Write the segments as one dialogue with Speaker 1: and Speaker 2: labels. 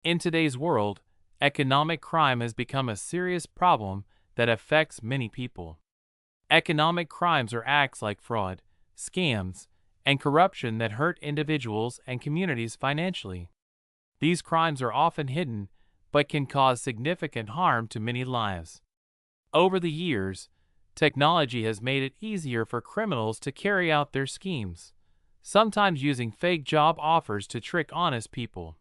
Speaker 1: In today's world, economic crime has become a serious problem that affects many people. Economic crimes are acts like fraud, scams, and corruption that hurt individuals and communities financially. These crimes are often hidden but can cause significant harm to many lives. Over the years, technology has made it easier for criminals to carry out their schemes, sometimes using fake job offers to trick honest people.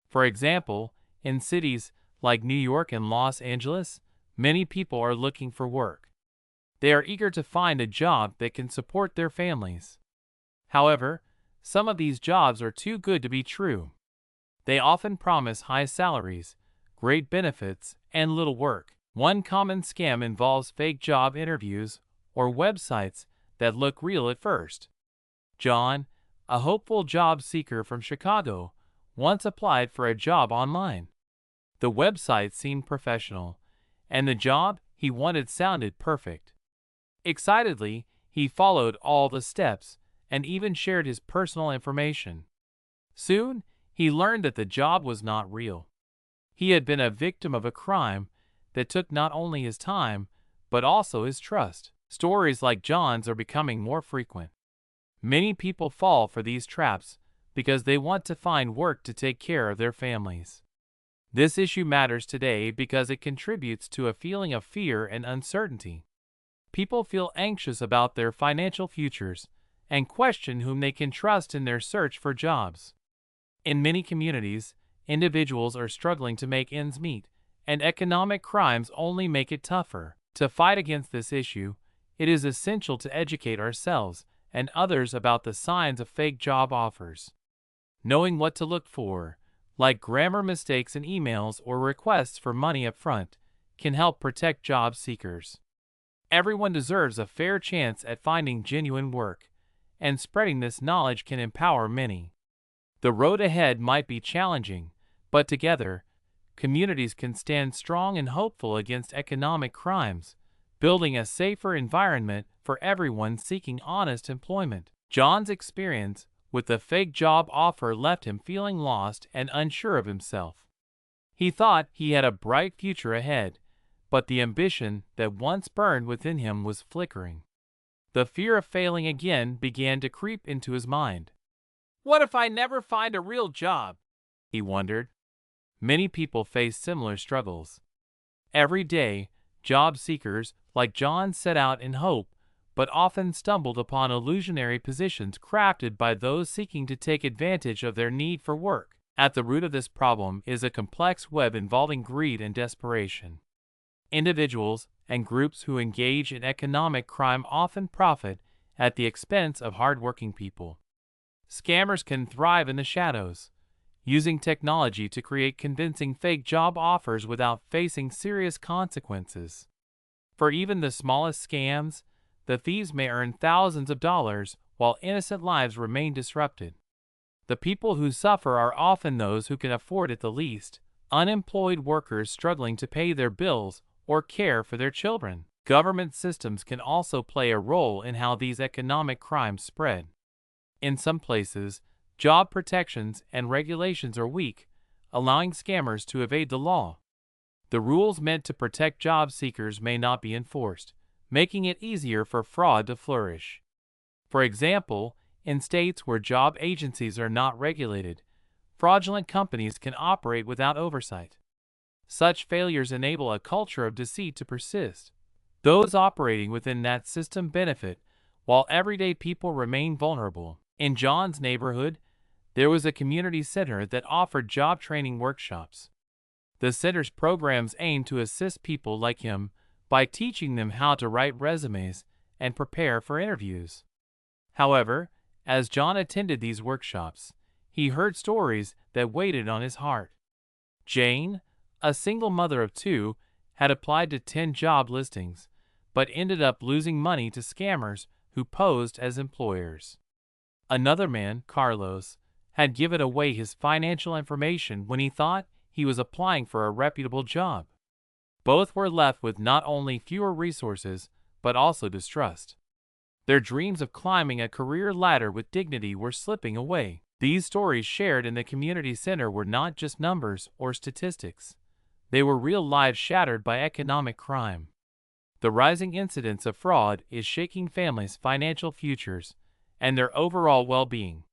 Speaker 1: For example, in cities like New York and Los Angeles, many people are looking for work. They are eager to find a job that can support their families. However, some of these jobs are too good to be true. They often promise high salaries, great benefits, and little work. One common scam involves fake job interviews or websites that look real at first. John, a hopeful job seeker from Chicago, once applied for a job online. The website seemed professional, and the job he wanted sounded perfect. Excitedly, he followed all the steps and even shared his personal information. Soon, he learned that the job was not real. He had been a victim of a crime that took not only his time, but also his trust. Stories like John's are becoming more frequent. Many people fall for these traps because they want to find work to take care of their families. This issue matters today because it contributes to a feeling of fear and uncertainty. People feel anxious about their financial futures and question whom they can trust in their search for jobs. In many communities, individuals are struggling to make ends meet, and economic crimes only make it tougher. To fight against this issue, it is essential to educate ourselves and others about the signs of fake job offers. Knowing what to look for, like grammar mistakes in emails or requests for money up front, can help protect job seekers. Everyone deserves a fair chance at finding genuine work, and spreading this knowledge can empower many. The road ahead might be challenging, but together, communities can stand strong and hopeful against economic crimes, building a safer environment for everyone seeking honest employment. John's experience with the fake job offer left him feeling lost and unsure of himself. He thought he had a bright future ahead, but the ambition that once burned within him was flickering. The fear of failing again began to creep into his mind. "What if I never find a real job?" he wondered. Many people face similar struggles. Every day, job seekers like John set out in hope, but often stumbled upon illusionary positions crafted by those seeking to take advantage of their need for work. At the root of this problem is a complex web involving greed and desperation. Individuals and groups who engage in economic crime often profit at the expense of hardworking people. Scammers can thrive in the shadows, using technology to create convincing fake job offers without facing serious consequences. For even the smallest scams, the thieves may earn thousands of dollars while innocent lives remain disrupted. The people who suffer are often those who can afford it the least, unemployed workers struggling to pay their bills or care for their children. Government systems can also play a role in how these economic crimes spread. In some places, job protections and regulations are weak, allowing scammers to evade the law. The rules meant to protect job seekers may not be enforced, making it easier for fraud to flourish. For example, in states where job agencies are not regulated, fraudulent companies can operate without oversight. Such failures enable a culture of deceit to persist. Those operating within that system benefit, while everyday people remain vulnerable. In John's neighborhood, there was a community center that offered job training workshops. The center's programs aimed to assist people like him by teaching them how to write resumes and prepare for interviews. However, as John attended these workshops, he heard stories that weighed on his heart. Jane, a single mother of two, had applied to 10 job listings, but ended up losing money to scammers who posed as employers. Another man, Carlos, had given away his financial information when he thought he was applying for a reputable job. Both were left with not only fewer resources, but also distrust. Their dreams of climbing a career ladder with dignity were slipping away. These stories shared in the community center were not just numbers or statistics. They were real lives shattered by economic crime. The rising incidence of fraud is shaking families' financial futures and their overall well-being.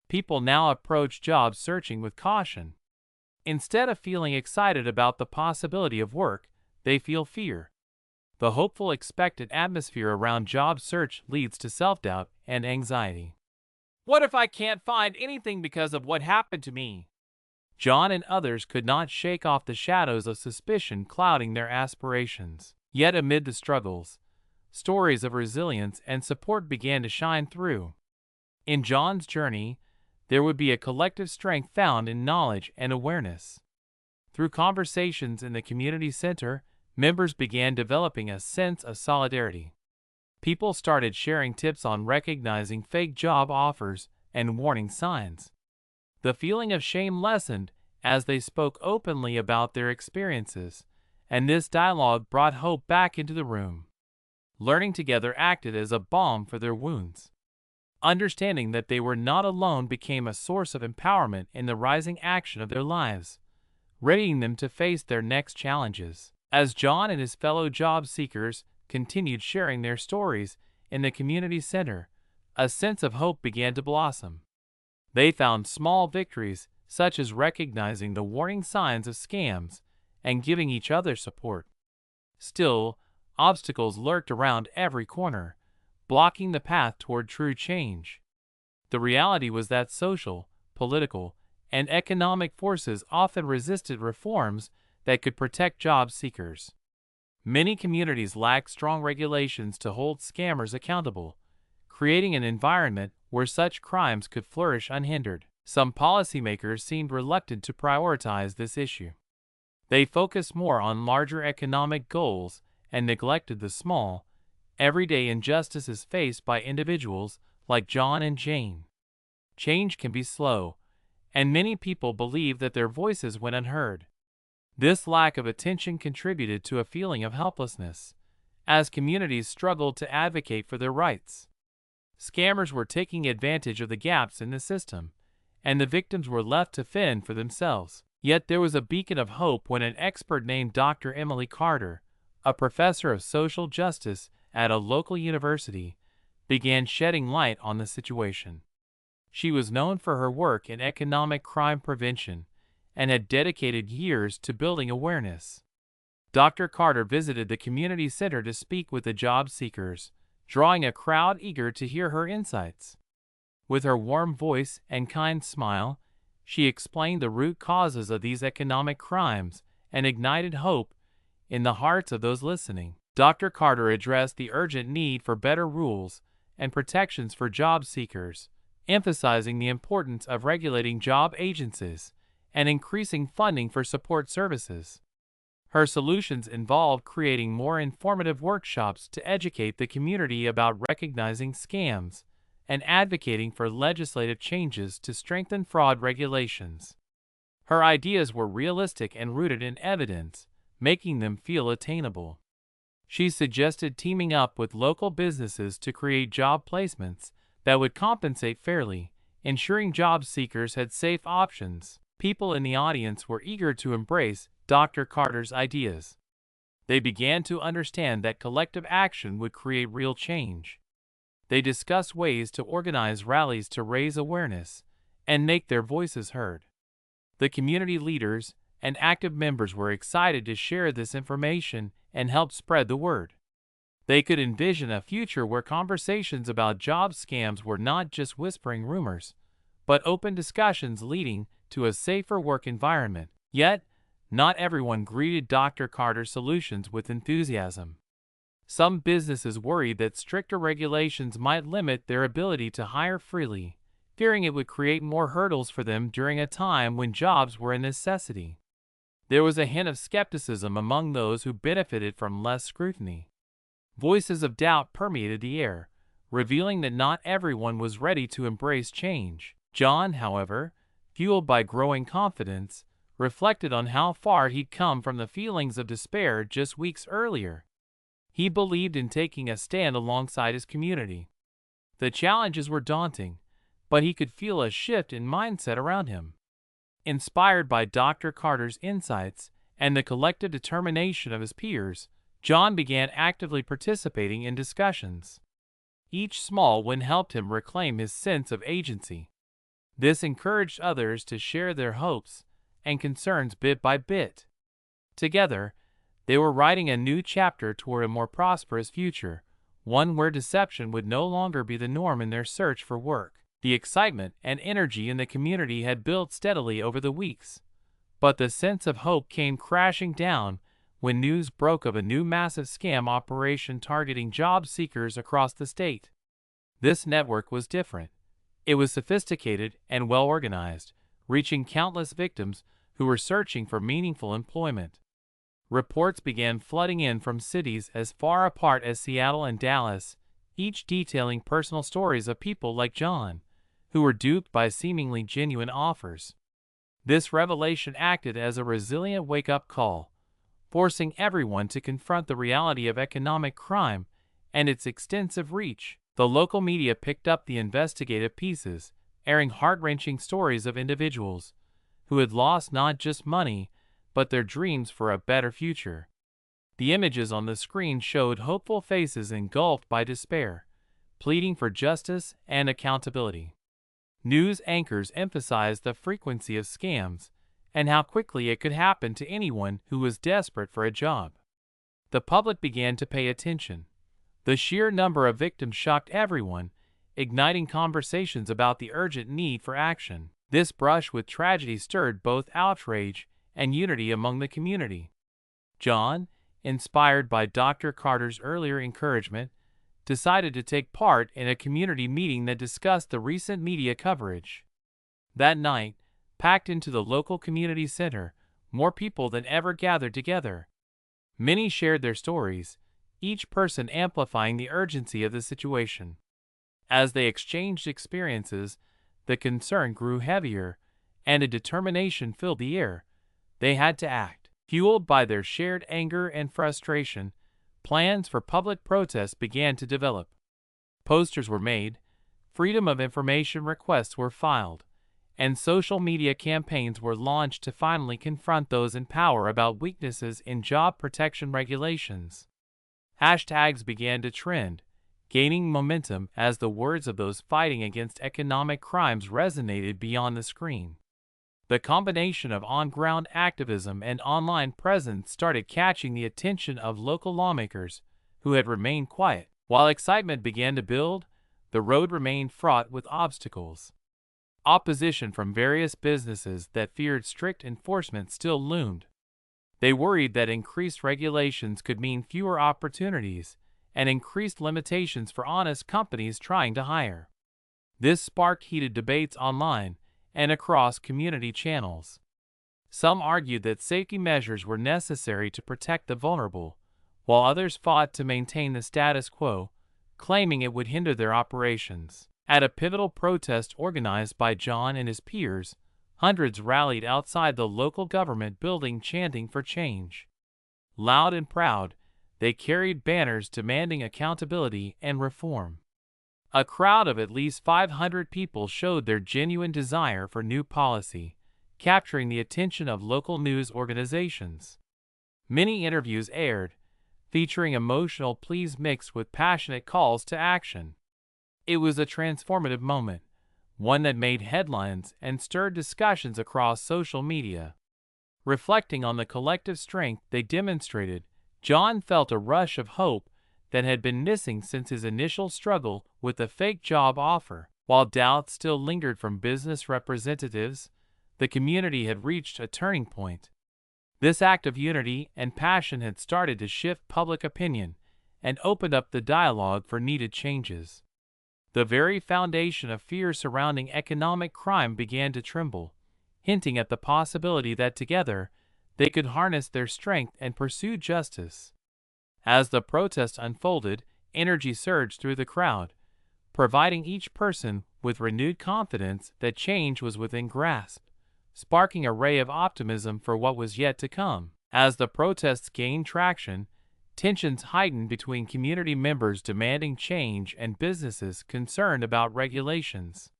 Speaker 1: People now approach job searching with caution. Instead of feeling excited about the possibility of work, they feel fear. The hopeful, expectant atmosphere around job search leads to self-doubt and anxiety. What if I can't find anything because of what happened to me? John and others could not shake off the shadows of suspicion clouding their aspirations. Yet amid the struggles, stories of resilience and support began to shine through. In John's journey, there would be a collective strength found in knowledge and awareness. Through conversations in the community center, members began developing a sense of solidarity. People started sharing tips on recognizing fake job offers and warning signs. The feeling of shame lessened as they spoke openly about their experiences, and this dialogue brought hope back into the room. Learning together acted as a balm for their wounds. Understanding that they were not alone became a source of empowerment in the rising action of their lives, readying them to face their next challenges. As John and his fellow job seekers continued sharing their stories in the community center, a sense of hope began to blossom. They found small victories, such as recognizing the warning signs of scams and giving each other support. Still, obstacles lurked around every corner, blocking the path toward true change. The reality was that social, political, and economic forces often resisted reforms that could protect job seekers. Many communities lacked strong regulations to hold scammers accountable, creating an environment where such crimes could flourish unhindered. Some policymakers seemed reluctant to prioritize this issue. They focused more on larger economic goals and neglected the small, everyday injustices faced by individuals like John and Jane. Change can be slow, and many people believe that their voices went unheard. This lack of attention contributed to a feeling of helplessness, as communities struggled to advocate for their rights. Scammers were taking advantage of the gaps in the system, and the victims were left to fend for themselves. Yet there was a beacon of hope when an expert named Dr. Emily Carter, a professor of social justice at a local university, began shedding light on the situation. She was known for her work in economic crime prevention and had dedicated years to building awareness. Dr. Carter visited the community center to speak with the job seekers, drawing a crowd eager to hear her insights. With her warm voice and kind smile, she explained the root causes of these economic crimes and ignited hope in the hearts of those listening. Dr. Carter addressed the urgent need for better rules and protections for job seekers, emphasizing the importance of regulating job agencies and increasing funding for support services. Her solutions involved creating more informative workshops to educate the community about recognizing scams and advocating for legislative changes to strengthen fraud regulations. Her ideas were realistic and rooted in evidence, making them feel attainable. She suggested teaming up with local businesses to create job placements that would compensate fairly, ensuring job seekers had safe options. People in the audience were eager to embrace Dr. Carter's ideas. They began to understand that collective action would create real change. They discussed ways to organize rallies to raise awareness and make their voices heard. The community leaders and active members were excited to share this information and help spread the word. They could envision a future where conversations about job scams were not just whispering rumors, but open discussions leading to a safer work environment. Yet, not everyone greeted Dr. Carter's solutions with enthusiasm. Some businesses worried that stricter regulations might limit their ability to hire freely, fearing it would create more hurdles for them during a time when jobs were a necessity. There was a hint of skepticism among those who benefited from less scrutiny. Voices of doubt permeated the air, revealing that not everyone was ready to embrace change. John, however, fueled by growing confidence, reflected on how far he'd come from the feelings of despair just weeks earlier. He believed in taking a stand alongside his community. The challenges were daunting, but he could feel a shift in mindset around him. Inspired by Dr. Carter's insights and the collective determination of his peers, John began actively participating in discussions. Each small win helped him reclaim his sense of agency. This encouraged others to share their hopes and concerns bit by bit. Together, they were writing a new chapter toward a more prosperous future, one where deception would no longer be the norm in their search for work. The excitement and energy in the community had built steadily over the weeks, but the sense of hope came crashing down when news broke of a new massive scam operation targeting job seekers across the state. This network was different. It was sophisticated and well organized, reaching countless victims who were searching for meaningful employment. Reports began flooding in from cities as far apart as Seattle and Dallas, each detailing personal stories of people like John, who were duped by seemingly genuine offers. This revelation acted as a resilient wake-up call, forcing everyone to confront the reality of economic crime and its extensive reach. The local media picked up the investigative pieces, airing heart-wrenching stories of individuals who had lost not just money, but their dreams for a better future. The images on the screen showed hopeful faces engulfed by despair, pleading for justice and accountability. News anchors emphasized the frequency of scams and how quickly it could happen to anyone who was desperate for a job. The public began to pay attention. The sheer number of victims shocked everyone, igniting conversations about the urgent need for action. This brush with tragedy stirred both outrage and unity among the community. John, inspired by Dr. Carter's earlier encouragement, decided to take part in a community meeting that discussed the recent media coverage. That night, packed into the local community center, more people than ever gathered together. Many shared their stories, each person amplifying the urgency of the situation. As they exchanged experiences, the concern grew heavier, and a determination filled the air. They had to act. Fueled by their shared anger and frustration, plans for public protests began to develop. Posters were made, freedom of information requests were filed, and social media campaigns were launched to finally confront those in power about weaknesses in job protection regulations. Hashtags began to trend, gaining momentum as the words of those fighting against economic crimes resonated beyond the screen. The combination of on-ground activism and online presence started catching the attention of local lawmakers who had remained quiet. While excitement began to build, the road remained fraught with obstacles. Opposition from various businesses that feared strict enforcement still loomed. They worried that increased regulations could mean fewer opportunities and increased limitations for honest companies trying to hire. This sparked heated debates online and across community channels. Some argued that safety measures were necessary to protect the vulnerable, while others fought to maintain the status quo, claiming it would hinder their operations. At a pivotal protest organized by John and his peers, hundreds rallied outside the local government building chanting for change. Loud and proud, they carried banners demanding accountability and reform. A crowd of at least 500 people showed their genuine desire for new policy, capturing the attention of local news organizations. Many interviews aired, featuring emotional pleas mixed with passionate calls to action. It was a transformative moment, one that made headlines and stirred discussions across social media. Reflecting on the collective strength they demonstrated, John felt a rush of hope that had been missing since his initial struggle with the fake job offer. While doubts still lingered from business representatives, the community had reached a turning point. This act of unity and passion had started to shift public opinion and opened up the dialogue for needed changes. The very foundation of fear surrounding economic crime began to tremble, hinting at the possibility that together they could harness their strength and pursue justice. As the protest unfolded, energy surged through the crowd, providing each person with renewed confidence that change was within grasp, sparking a ray of optimism for what was yet to come. As the protests gained traction, tensions heightened between community members demanding change and businesses concerned about regulations.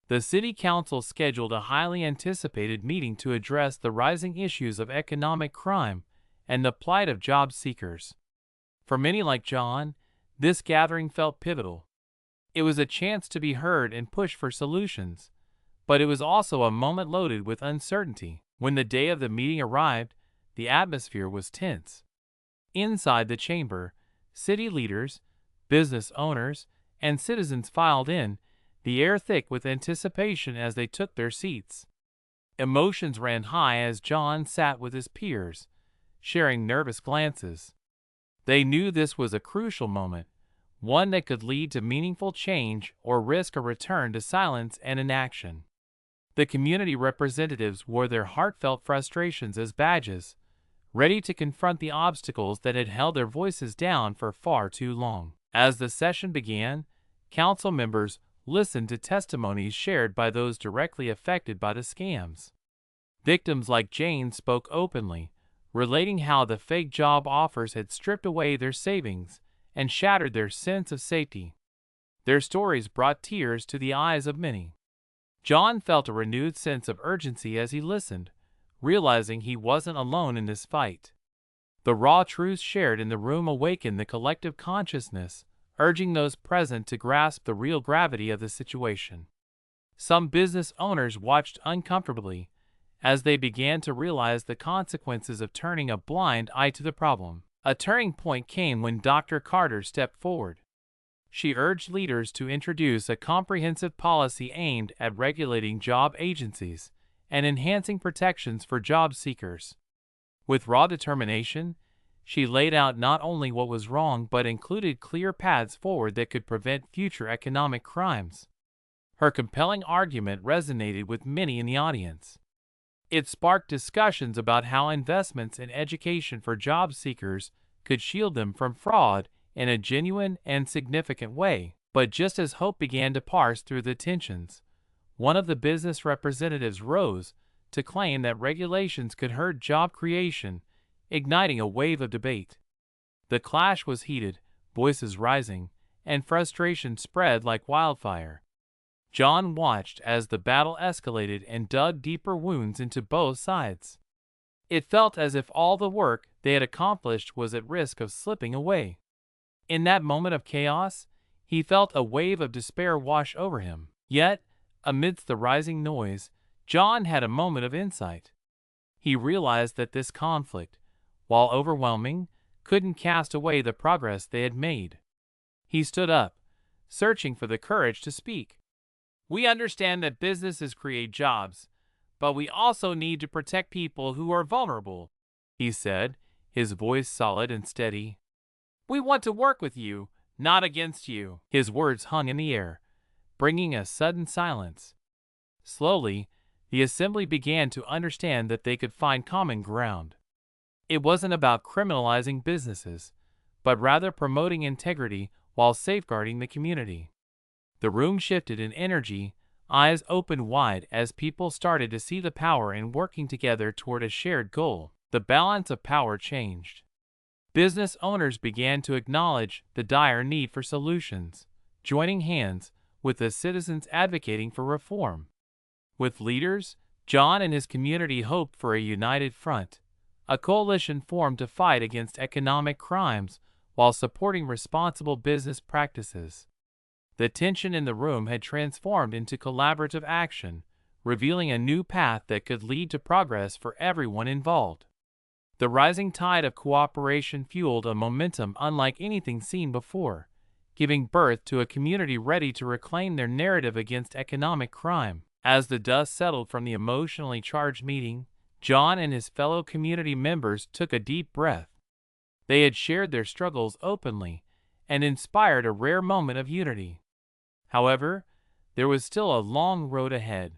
Speaker 1: The city council scheduled a highly anticipated meeting to address the rising issues of economic crime and the plight of job seekers. For many like John, this gathering felt pivotal. It was a chance to be heard and push for solutions, but it was also a moment loaded with uncertainty. When the day of the meeting arrived, the atmosphere was tense. Inside the chamber, city leaders, business owners, and citizens filed in, the air thick with anticipation as they took their seats. Emotions ran high as John sat with his peers, sharing nervous glances. They knew this was a crucial moment, one that could lead to meaningful change or risk a return to silence and inaction. The community representatives wore their heartfelt frustrations as badges, ready to confront the obstacles that had held their voices down for far too long. As the session began, council members listened to testimonies shared by those directly affected by the scams. Victims like Jane spoke openly, relating how the fake job offers had stripped away their savings and shattered their sense of safety. Their stories brought tears to the eyes of many. John felt a renewed sense of urgency as he listened, realizing he wasn't alone in this fight. The raw truths shared in the room awakened the collective consciousness, urging those present to grasp the real gravity of the situation. Some business owners watched uncomfortably as they began to realize the consequences of turning a blind eye to the problem. A turning point came when Dr. Carter stepped forward. She urged leaders to introduce a comprehensive policy aimed at regulating job agencies and enhancing protections for job seekers. With raw determination, she laid out not only what was wrong but included clear paths forward that could prevent future economic crimes. Her compelling argument resonated with many in the audience. It sparked discussions about how investments in education for job seekers could shield them from fraud in a genuine and significant way. But just as hope began to parse through the tensions, one of the business representatives rose to claim that regulations could hurt job creation, igniting a wave of debate. The clash was heated, voices rising, and frustration spread like wildfire. John watched as the battle escalated and dug deeper wounds into both sides. It felt as if all the work they had accomplished was at risk of slipping away. In that moment of chaos, he felt a wave of despair wash over him. Yet, amidst the rising noise, John had a moment of insight. He realized that this conflict, while overwhelming, couldn't cast away the progress they had made. He stood up, searching for the courage to speak. "We understand that businesses create jobs, but we also need to protect people who are vulnerable," he said, his voice solid and steady. "We want to work with you, not against you." His words hung in the air, bringing a sudden silence. Slowly, the assembly began to understand that they could find common ground. It wasn't about criminalizing businesses, but rather promoting integrity while safeguarding the community. The room shifted in energy, eyes opened wide as people started to see the power in working together toward a shared goal. The balance of power changed. Business owners began to acknowledge the dire need for solutions, joining hands with the citizens advocating for reform. With leaders, John and his community hoped for a united front, a coalition formed to fight against economic crimes while supporting responsible business practices. The tension in the room had transformed into collaborative action, revealing a new path that could lead to progress for everyone involved. The rising tide of cooperation fueled a momentum unlike anything seen before, giving birth to a community ready to reclaim their narrative against economic crime. As the dust settled from the emotionally charged meeting, John and his fellow community members took a deep breath. They had shared their struggles openly and inspired a rare moment of unity. However, there was still a long road ahead.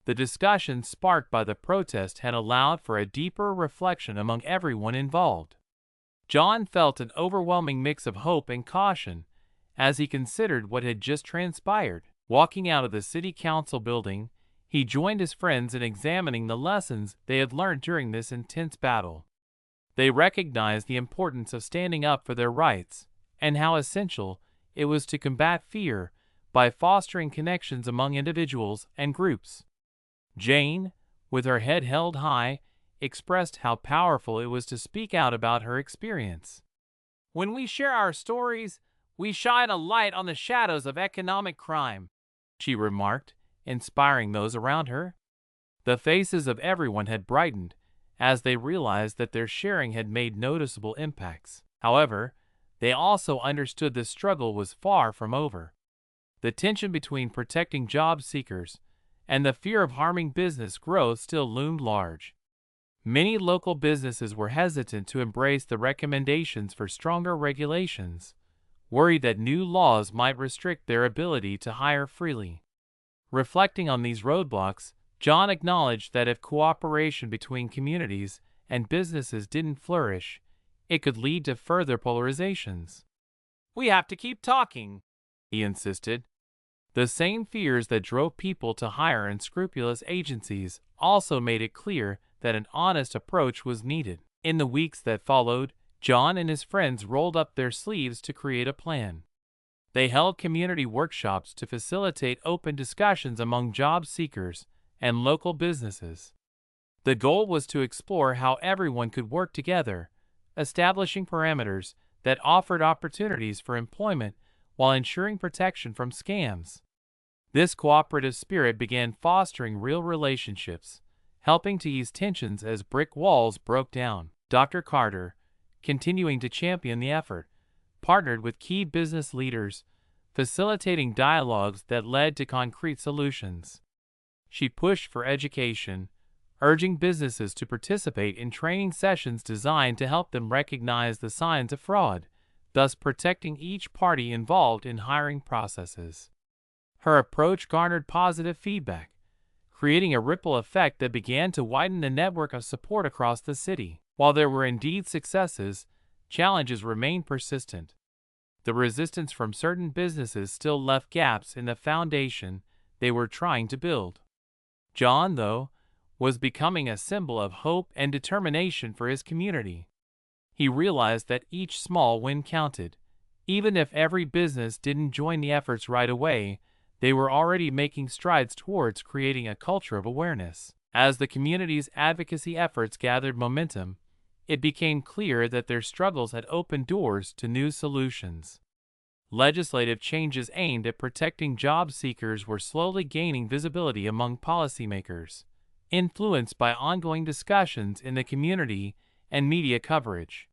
Speaker 1: The discussion sparked by the protest had allowed for a deeper reflection among everyone involved. John felt an overwhelming mix of hope and caution as he considered what had just transpired. Walking out of the city council building, he joined his friends in examining the lessons they had learned during this intense battle. They recognized the importance of standing up for their rights and how essential it was to combat fear by fostering connections among individuals and groups. Jane, with her head held high, expressed how powerful it was to speak out about her experience. When we share our stories, we shine a light on the shadows of economic crime, she remarked, inspiring those around her. The faces of everyone had brightened as they realized that their sharing had made noticeable impacts. However, they also understood the struggle was far from over. The tension between protecting job seekers and the fear of harming business growth still loomed large. Many local businesses were hesitant to embrace the recommendations for stronger regulations, worried that new laws might restrict their ability to hire freely. Reflecting on these roadblocks, John acknowledged that if cooperation between communities and businesses didn't flourish, it could lead to further polarizations. "We have to keep talking," he insisted. The same fears that drove people to hire unscrupulous agencies also made it clear that an honest approach was needed. In the weeks that followed, John and his friends rolled up their sleeves to create a plan. They held community workshops to facilitate open discussions among job seekers and local businesses. The goal was to explore how everyone could work together, establishing parameters that offered opportunities for employment while ensuring protection from scams. This cooperative spirit began fostering real relationships, helping to ease tensions as brick walls broke down. Dr. Carter, continuing to champion the effort, partnered with key business leaders, facilitating dialogues that led to concrete solutions. She pushed for education, urging businesses to participate in training sessions designed to help them recognize the signs of fraud, thus protecting each party involved in hiring processes. Her approach garnered positive feedback, creating a ripple effect that began to widen the network of support across the city. While there were indeed successes, challenges remained persistent. The resistance from certain businesses still left gaps in the foundation they were trying to build. John, though, was becoming a symbol of hope and determination for his community. He realized that each small win counted. Even if every business didn't join the efforts right away, they were already making strides towards creating a culture of awareness. As the community's advocacy efforts gathered momentum, it became clear that their struggles had opened doors to new solutions. Legislative changes aimed at protecting job seekers were slowly gaining visibility among policymakers, influenced by ongoing discussions in the community and media coverage.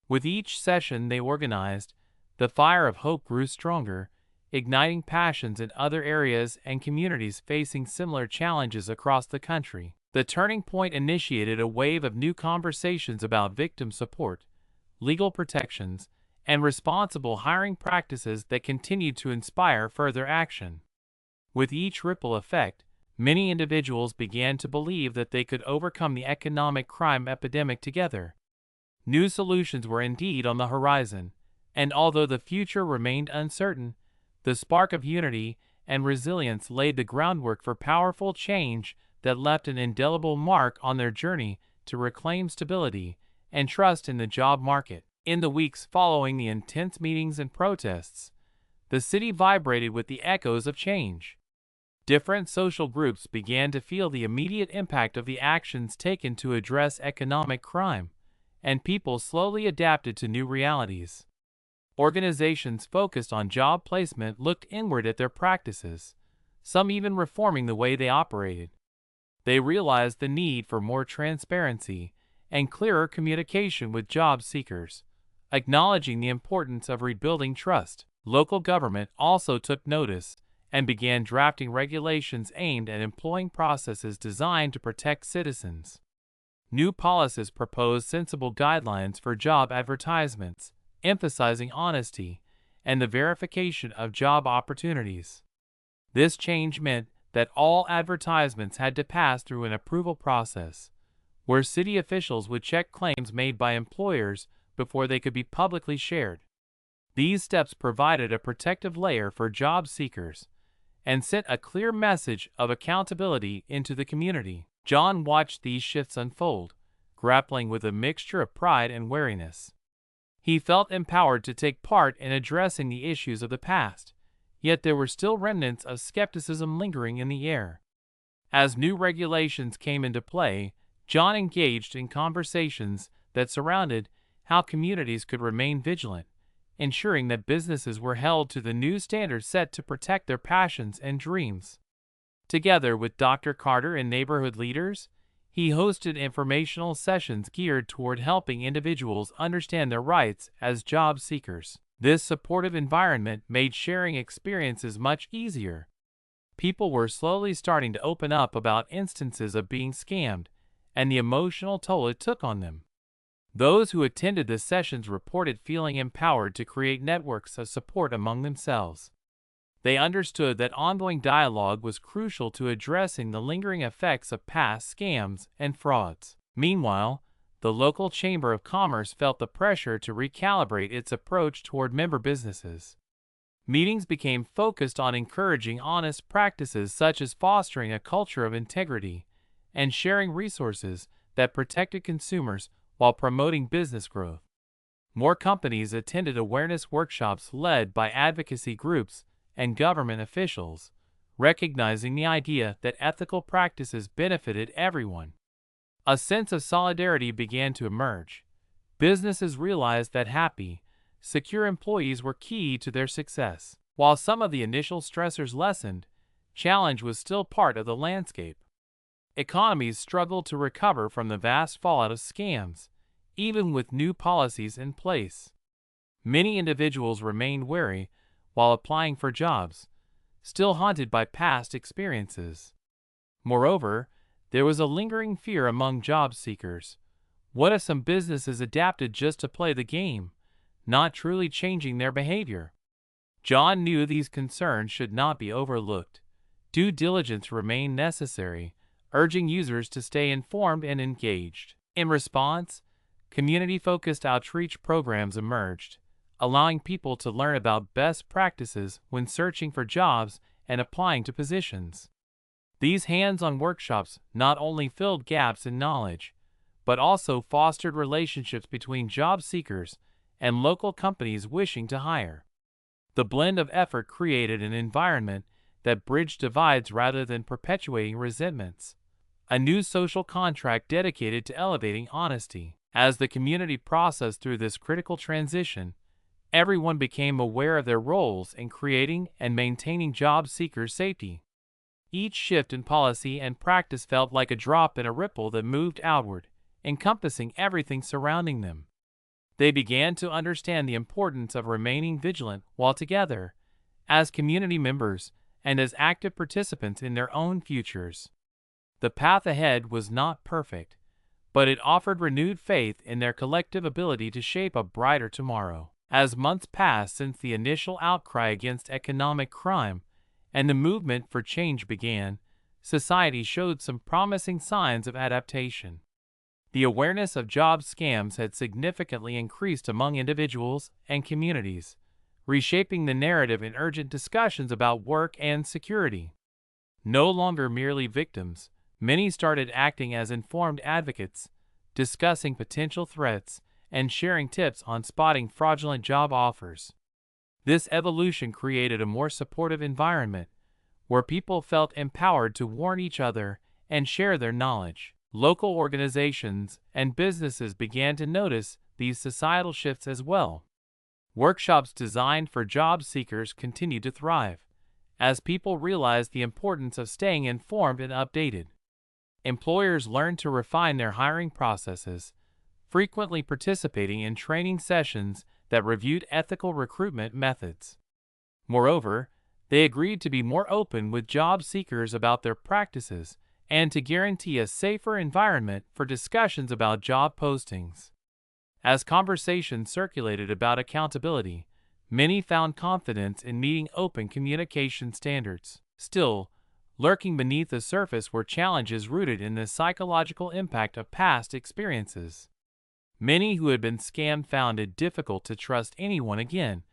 Speaker 1: With each session they organized, the fire of hope grew stronger, igniting passions in other areas and communities facing similar challenges across the country. The turning point initiated a wave of new conversations about victim support, legal protections, and responsible hiring practices that continued to inspire further action. With each ripple effect, many individuals began to believe that they could overcome the economic crime epidemic together. New solutions were indeed on the horizon, and although the future remained uncertain, the spark of unity and resilience laid the groundwork for powerful change that left an indelible mark on their journey to reclaim stability and trust in the job market. In the weeks following the intense meetings and protests, the city vibrated with the echoes of change. Different social groups began to feel the immediate impact of the actions taken to address economic crime, and people slowly adapted to new realities. Organizations focused on job placement looked inward at their practices, some even reforming the way they operated. They realized the need for more transparency and clearer communication with job seekers, acknowledging the importance of rebuilding trust. Local government also took notice and began drafting regulations aimed at employing processes designed to protect citizens. New policies proposed sensible guidelines for job advertisements, emphasizing honesty and the verification of job opportunities. This change meant that all advertisements had to pass through an approval process, where city officials would check claims made by employers before they could be publicly shared. These steps provided a protective layer for job seekers and sent a clear message of accountability into the community. John watched these shifts unfold, grappling with a mixture of pride and wariness. He felt empowered to take part in addressing the issues of the past, yet there were still remnants of skepticism lingering in the air. As new regulations came into play, John engaged in conversations that surrounded how communities could remain vigilant, ensuring that businesses were held to the new standards set to protect their passions and dreams. Together with Dr. Carter and neighborhood leaders, he hosted informational sessions geared toward helping individuals understand their rights as job seekers. This supportive environment made sharing experiences much easier. People were slowly starting to open up about instances of being scammed and the emotional toll it took on them. Those who attended the sessions reported feeling empowered to create networks of support among themselves. They understood that ongoing dialogue was crucial to addressing the lingering effects of past scams and frauds. Meanwhile, the local Chamber of Commerce felt the pressure to recalibrate its approach toward member businesses. Meetings became focused on encouraging honest practices such as fostering a culture of integrity and sharing resources that protected consumers while promoting business growth. More companies attended awareness workshops led by advocacy groups and government officials, recognizing the idea that ethical practices benefited everyone. A sense of solidarity began to emerge. Businesses realized that happy, secure employees were key to their success. While some of the initial stressors lessened, challenge was still part of the landscape. Economies struggled to recover from the vast fallout of scams, even with new policies in place. Many individuals remained wary while applying for jobs, still haunted by past experiences. Moreover, there was a lingering fear among job seekers. What if some businesses adapted just to play the game, not truly changing their behavior? John knew these concerns should not be overlooked. Due diligence remained necessary, urging users to stay informed and engaged. In response, community-focused outreach programs emerged, allowing people to learn about best practices when searching for jobs and applying to positions. These hands-on workshops not only filled gaps in knowledge, but also fostered relationships between job seekers and local companies wishing to hire. The blend of effort created an environment that bridged divides rather than perpetuating resentments, a new social contract dedicated to elevating honesty. As the community processed through this critical transition, everyone became aware of their roles in creating and maintaining job seekers' safety. Each shift in policy and practice felt like a drop in a ripple that moved outward, encompassing everything surrounding them. They began to understand the importance of remaining vigilant while together, as community members and as active participants in their own futures. The path ahead was not perfect, but it offered renewed faith in their collective ability to shape a brighter tomorrow. As months passed since the initial outcry against economic crime and the movement for change began, society showed some promising signs of adaptation. The awareness of job scams had significantly increased among individuals and communities, reshaping the narrative in urgent discussions about work and security. No longer merely victims, many started acting as informed advocates, discussing potential threats and sharing tips on spotting fraudulent job offers. This evolution created a more supportive environment, where people felt empowered to warn each other and share their knowledge. Local organizations and businesses began to notice these societal shifts as well. Workshops designed for job seekers continued to thrive, as people realized the importance of staying informed and updated. Employers learned to refine their hiring processes, frequently participating in training sessions that reviewed ethical recruitment methods. Moreover, they agreed to be more open with job seekers about their practices and to guarantee a safer environment for discussions about job postings. As conversations circulated about accountability, many found confidence in meeting open communication standards. Still, lurking beneath the surface were challenges rooted in the psychological impact of past experiences. Many who had been scammed found it difficult to trust anyone again,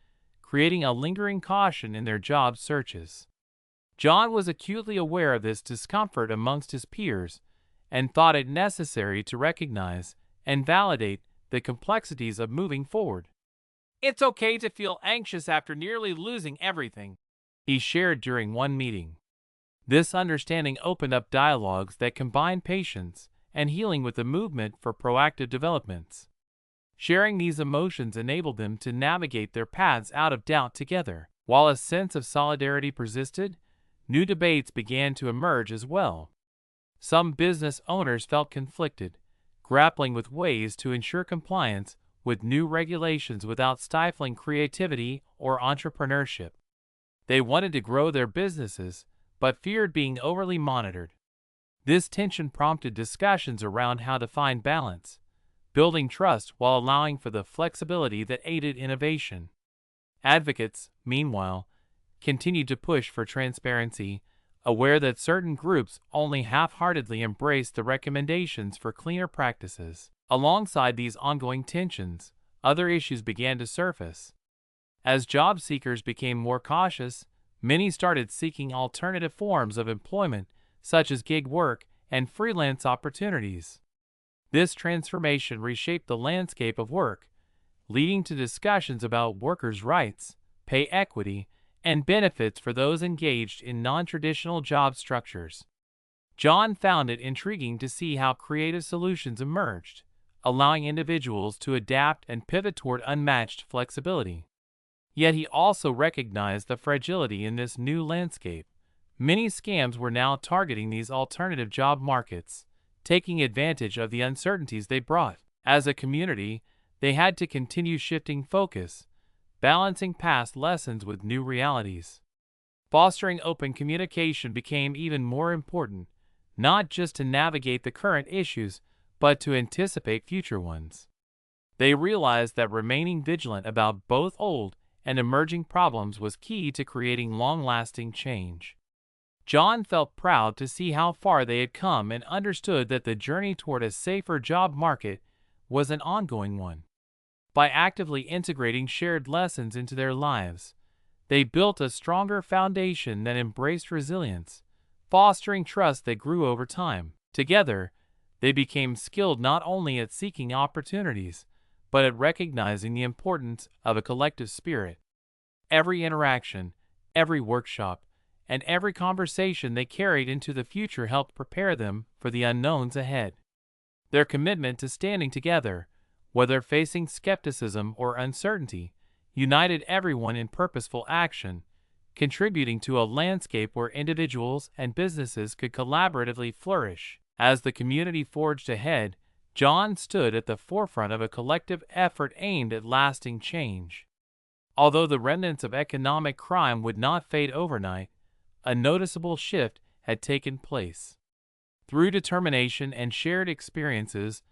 Speaker 1: creating a lingering caution in their job searches. John was acutely aware of this discomfort amongst his peers and thought it necessary to recognize and validate the complexities of moving forward. It's okay to feel anxious after nearly losing everything. he shared during one meeting. This understanding opened up dialogues that combined patience and healing with the movement for proactive developments. Sharing these emotions enabled them to navigate their paths out of doubt together. While a sense of solidarity persisted, new debates began to emerge as well. Some business owners felt conflicted, grappling with ways to ensure compliance with new regulations without stifling creativity or entrepreneurship. They wanted to grow their businesses, but feared being overly monitored. This tension prompted discussions around how to find balance, building trust while allowing for the flexibility that aided innovation. Advocates, meanwhile, continued to push for transparency, aware that certain groups only half-heartedly embraced the recommendations for cleaner practices. Alongside these ongoing tensions, other issues began to surface. As job seekers became more cautious, many started seeking alternative forms of employment, such as gig work and freelance opportunities. This transformation reshaped the landscape of work, leading to discussions about workers' rights, pay equity, and benefits for those engaged in non-traditional job structures. John found it intriguing to see how creative solutions emerged, allowing individuals to adapt and pivot toward unmatched flexibility. Yet he also recognized the fragility in this new landscape. Many scams were now targeting these alternative job markets, taking advantage of the uncertainties they brought. As a community, they had to continue shifting focus, balancing past lessons with new realities. Fostering open communication became even more important, not just to navigate the current issues, but to anticipate future ones. They realized that remaining vigilant about both old and emerging problems was key to creating long-lasting change. John felt proud to see how far they had come and understood that the journey toward a safer job market was an ongoing one. By actively integrating shared lessons into their lives, they built a stronger foundation that embraced resilience, fostering trust that grew over time. Together, they became skilled not only at seeking opportunities, but at recognizing the importance of a collective spirit. Every interaction, every workshop, and every conversation they carried into the future helped prepare them for the unknowns ahead. Their commitment to standing together, whether facing skepticism or uncertainty, united everyone in purposeful action, contributing to a landscape where individuals and businesses could collaboratively flourish. As the community forged ahead, John stood at the forefront of a collective effort aimed at lasting change. Although the remnants of economic crime would not fade overnight, a noticeable shift had taken place. Through determination and shared experiences,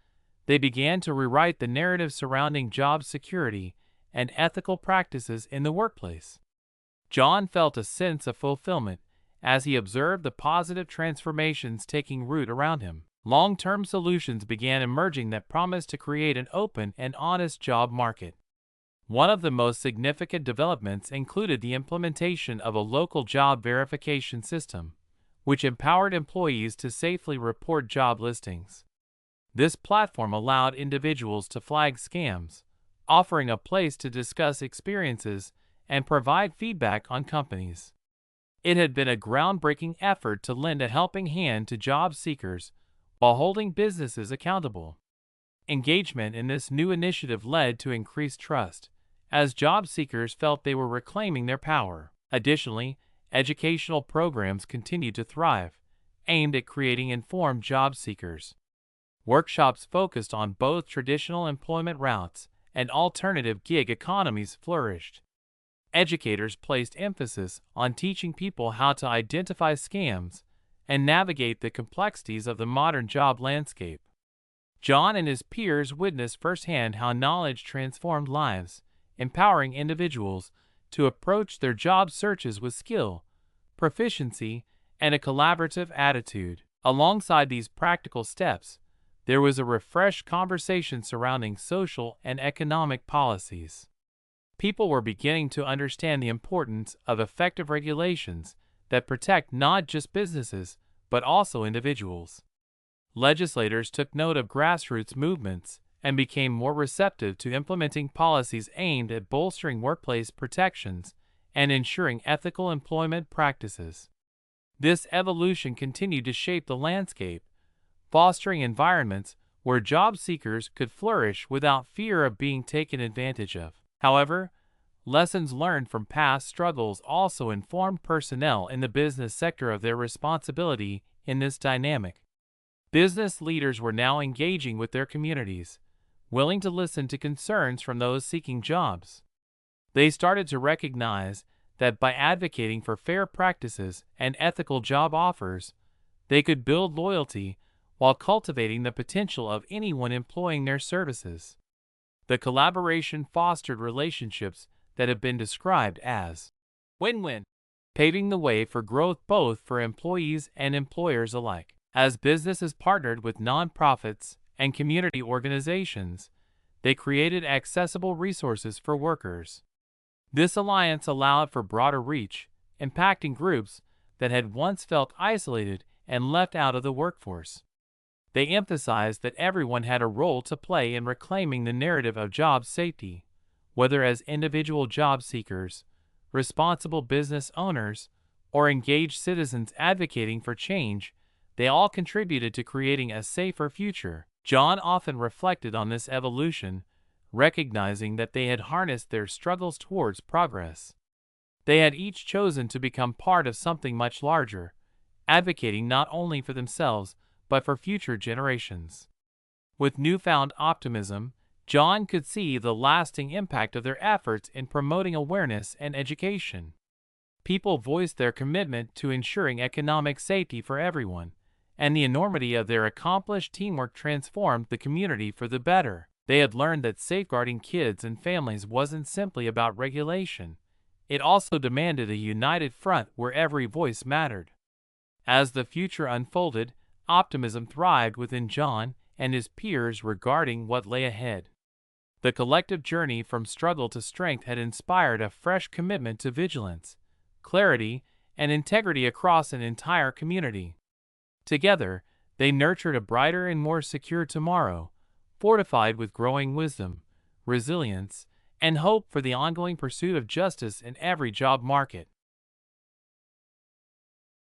Speaker 1: they began to rewrite the narrative surrounding job security and ethical practices in the workplace. John felt a sense of fulfillment as he observed the positive transformations taking root around him. Long-term solutions began emerging that promised to create an open and honest job market. One of the most significant developments included the implementation of a local job verification system, which empowered employees to safely report job listings. This platform allowed individuals to flag scams, offering a place to discuss experiences and provide feedback on companies. It had been a groundbreaking effort to lend a helping hand to job seekers while holding businesses accountable. Engagement in this new initiative led to increased trust, as job seekers felt they were reclaiming their power. Additionally, educational programs continued to thrive, aimed at creating informed job seekers. Workshops focused on both traditional employment routes and alternative gig economies flourished. Educators placed emphasis on teaching people how to identify scams and navigate the complexities of the modern job landscape. John and his peers witnessed firsthand how knowledge transformed lives, empowering individuals to approach their job searches with skill, proficiency, and a collaborative attitude. Alongside these practical steps, there was a refreshed conversation surrounding social and economic policies. People were beginning to understand the importance of effective regulations that protect not just businesses, but also individuals. Legislators took note of grassroots movements and became more receptive to implementing policies aimed at bolstering workplace protections and ensuring ethical employment practices. This evolution continued to shape the landscape, fostering environments where job seekers could flourish without fear of being taken advantage of. However, lessons learned from past struggles also informed personnel in the business sector of their responsibility in this dynamic. Business leaders were now engaging with their communities, willing to listen to concerns from those seeking jobs. They started to recognize that by advocating for fair practices and ethical job offers, they could build loyalty while cultivating the potential of anyone employing their services. The collaboration fostered relationships that have been described as win-win, paving the way for growth both for employees and employers alike. As businesses partnered with nonprofits and community organizations, they created accessible resources for workers. This alliance allowed for broader reach, impacting groups that had once felt isolated and left out of the workforce. They emphasized that everyone had a role to play in reclaiming the narrative of job safety, whether as individual job seekers, responsible business owners, or engaged citizens advocating for change. They all contributed to creating a safer future. John often reflected on this evolution, recognizing that they had harnessed their struggles towards progress. They had each chosen to become part of something much larger, advocating not only for themselves but for future generations. With newfound optimism, John could see the lasting impact of their efforts in promoting awareness and education. People voiced their commitment to ensuring economic safety for everyone, and the enormity of their accomplished teamwork transformed the community for the better. They had learned that safeguarding kids and families wasn't simply about regulation. It also demanded a united front where every voice mattered. As the future unfolded, optimism thrived within John and his peers regarding what lay ahead. The collective journey from struggle to strength had inspired a fresh commitment to vigilance, clarity, and integrity across an entire community. Together, they nurtured a brighter and more secure tomorrow, fortified with growing wisdom, resilience, and hope for the ongoing pursuit of justice in every job market.